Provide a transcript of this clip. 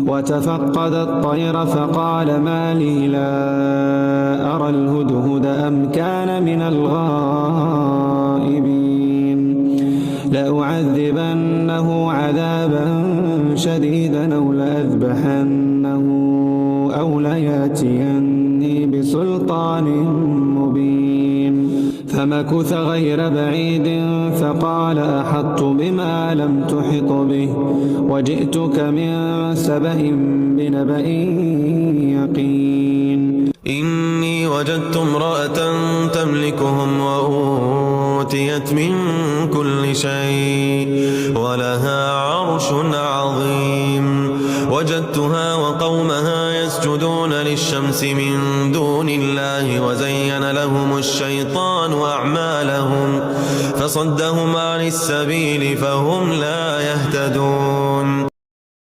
وتفقد الطير فقال ما لي لا أرى الهدهد أم كان من الغائبين لأعذبنه عذابا شديدا أو لأذبحنه أو لياتيني بسلطان مبين فمكث غير بعيد فقال أحطت بما لم تحط به وجئتك من سبأ بنبأ يقين إني وجدت امرأة تملكهم وأوتيت من كل شيء ولها عرش عظيم وجدتها وقومها يسجدون للشمس من دون الله وزين لهم الشيطان أعمالهم فصدهم عن السبيل فهم لا يهتدون